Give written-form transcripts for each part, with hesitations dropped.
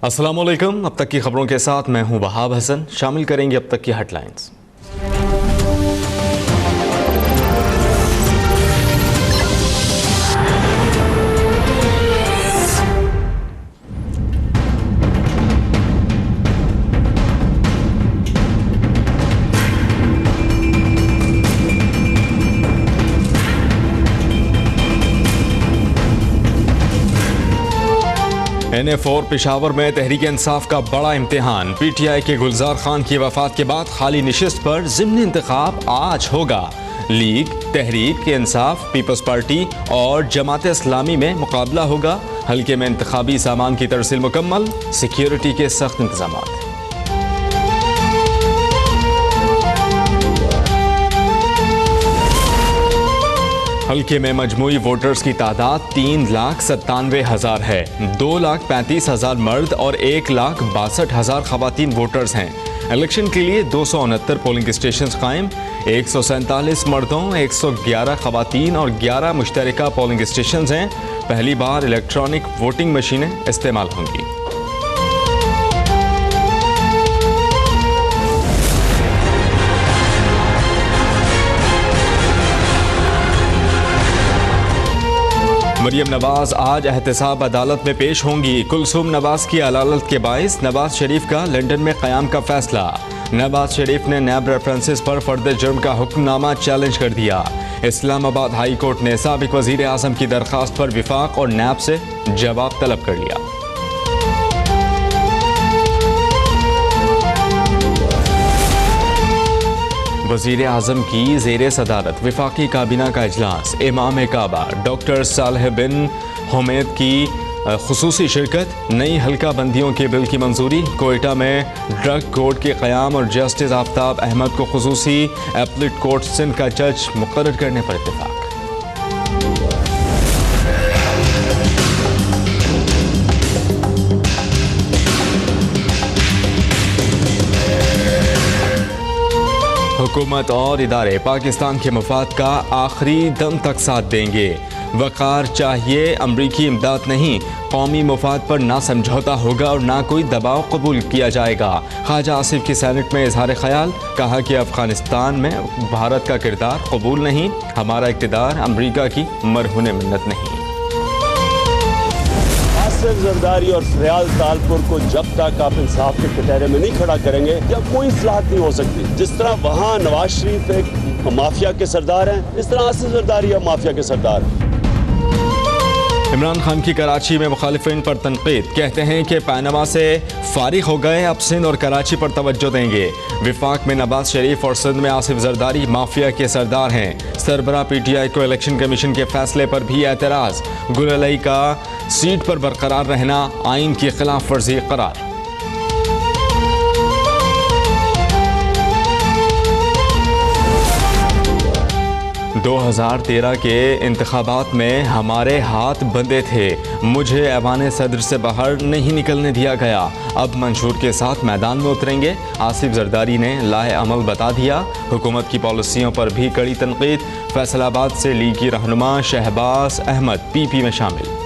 अस्सलाम वालेकुम। अब तक की खबरों के साथ मैं हूं वहाब हसन। शामिल करेंगे अब तक की हेडलाइंस। NF4 पेशावर में तहरीक इंसाफ का बड़ा इम्तिहान। PTI के गुलजार खान की वफात के बाद खाली निशिस्त पर ज़िमनी इंतखाब आज होगा। League, Tehreek Insaf, peoples party और जमात इस्लामी में मुकाबला होगा। हल्के में इंतखाबी सामान की तरसील मुकम्मल, सिक्योरिटी के सख्त इंतजाम। हल्के में मजमूई वोटर्स की तादाद 3,97,000 है। 2,35,000 मर्द और 1,62,000 खवातीन वोटर्स हैं। इलेक्शन के लिए 269 पोलिंग स्टेशन कायम। 147 मर्दों, 111 खवातीन और 11 मुश्तरका पोलिंग स्टेशन हैं। पहली बार इलेक्ट्रॉनिक वोटिंग मशीनें इस्तेमाल होंगी। मरियम नवाज आज एहतसाब अदालत में पेश होंगी। कुलसूम नवाज की अदालत के बाइस नवाज शरीफ का लंदन में क़याम का फैसला। नवाज शरीफ ने नैब रेफरेंसेस पर फर्द जुर्म का हुक्मनामा चैलेंज कर दिया। इस्लामाबाद हाई कोर्ट ने साबिक वज़ीर आज़म की दरख्वास्त पर विफाक और नैब से जवाब तलब कर लिया। वज़ीर आज़म की ज़ेरे सदारत वफाकी काबीना का इजलास। इमाम काबा डॉक्टर सालेह बिन हुमैद की खुसूसी शिरकत। नई हल्का बंदियों के बिल की मंजूरी। कोयटा में ड्रग कोर्ट के क़याम और जस्टिस आफ्ताब अहमद को खुसूसी एपलेट कोर्ट सिंध का जज मुकर्रर करने पर इत्तेफाक। हुकूमत और इदारे पाकिस्तान के मफाद का आखिरी दम तक साथ देंगे। वक़ार चाहिए, अमरीकी इमदाद नहीं। कौमी मफाद पर ना समझौता होगा और ना कोई दबाव कबूल किया जाएगा। ख्वाजा आसिफ की सेनेट में इजहार ख्याल। कहा कि अफगानिस्तान में भारत का किरदार कबूल नहीं। हमारा इक़्तिदार अमरीका की मरहून मिन्नत नहीं। आसिफ जरदारी और फरियाल तालपुर को जब तक आप इंसाफ के कटहरे में नहीं खड़ा करेंगे या कोई इस्लाहत नहीं हो सकती। जिस तरह वहाँ नवाज शरीफ एक माफिया के सरदार हैं, इस तरह आसिफ जरदारी माफिया के सरदार हैं। इमरान खान की कराची में मुखालिफिन पर तनकीद। कहते हैं कि पैनामा से फारिग हो गए, अब सिंध और कराची पर तवज्जो देंगे। विफाक में नवाज शरीफ और सिंध में आसिफ जरदारी माफिया के सरदार हैं। सरबरा PTI को इलेक्शन कमीशन के फैसले पर भी एतराज़। गुलअली का सीट पर बरकरार रहना आइन की खिलाफ वर्जी करार। 2013 के इंतखाबात में हमारे हाथ बंधे थे। मुझे ऐवान सदर से बाहर नहीं निकलने दिया गया। अब मंशूर के साथ मैदान में उतरेंगे। आसिफ जरदारी ने लाए अमल बता दिया। हुकूमत की पॉलिसियों पर भी कड़ी तनकीद। फैसलाबाद से लीगी रहनुमा शहबाज अहमद PP में शामिल।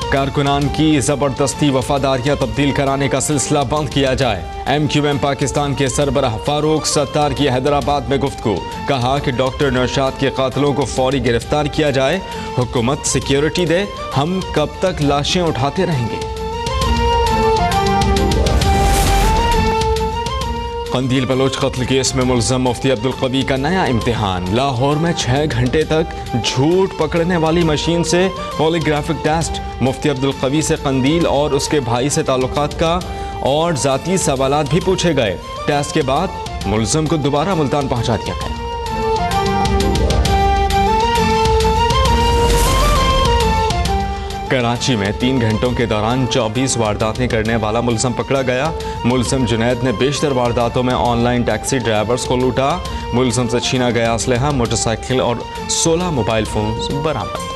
कारकुनान की ज़बरदस्ती वफादारियाँ तब्दील कराने का सिलसिला बंद किया जाए। MQM पाकिस्तान के सरबराह फारूक सत्तार की हैदराबाद में गुफ्तगू। कहा कि डॉक्टर नौशाद के कातिलों को फौरी गिरफ्तार किया जाए। हुकूमत सिक्योरिटी दे, हम कब तक लाशें उठाते रहेंगे। कंदील बलोच कत्ल केस में मुलज़म मुफ्ती अब्दुल कवी का नया इम्तिहान। लाहौर में 6 घंटे तक झूठ पकड़ने वाली मशीन से पॉलीग्राफिक टेस्ट। मुफ्ती अब्दुल कवी से कंदील और उसके भाई से ताल्लुकात का और ज़ाती सवालात भी पूछे गए। टेस्ट के बाद मुलज़म को दोबारा मुल्तान पहुंचा दिया गया। कराची में 3 घंटों के दौरान 24 वारदातें करने वाला मुलज़म पकड़ा गया। मुलज़म जुनैद ने बेशतर वारदातों में ऑनलाइन टैक्सी ड्राइवर्स को लूटा। मुलज़म से छीना गया असलहा, मोटरसाइकिल और 16 मोबाइल फ़ोन बरामद।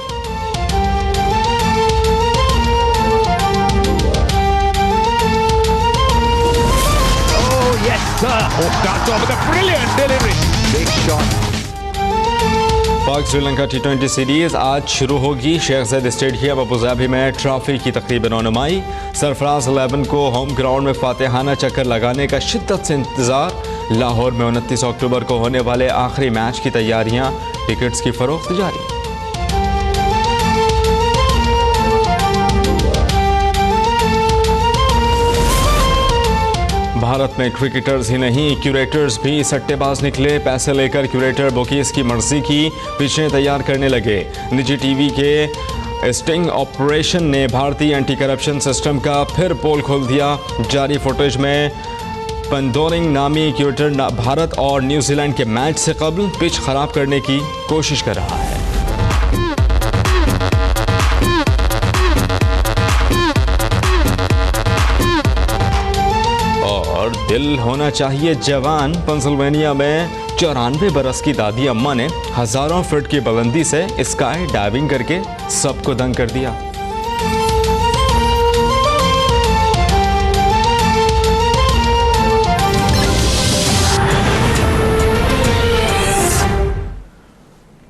पाक श्रीलंका T20 सीरीज आज शुरू होगी। शेख ज़ायद स्टेडियम अबुधाबी में ट्रॉफी की तकरीबन रौनुमाई। सरफराज 11 को होम ग्राउंड में फातिहाना चक्कर लगाने का शिद्दत से इंतजार। लाहौर में 29 अक्टूबर को होने वाले आखिरी मैच की तैयारियां, टिकट्स की फरोख्त जारी। भारत में क्रिकेटर्स ही नहीं, क्यूरेटर्स भी सट्टेबाज निकले। पैसे लेकर क्यूरेटर बुकीज की मर्जी की पिचें तैयार करने लगे। निजी टीवी के स्टिंग ऑपरेशन ने भारतीय एंटी करप्शन सिस्टम का फिर पोल खोल दिया। जारी फुटेज में पंदोरिंग नामी क्यूरेटर भारत और न्यूजीलैंड के मैच से कबल पिच खराब करने की कोशिश कर रहा है। और दिल होना चाहिए जवान। पेंसिल्वेनिया में 94 बरस की दादी अम्मा ने हजारों फीट की बुलंदी से स्काई डाइविंग करके सबको दंग कर दिया।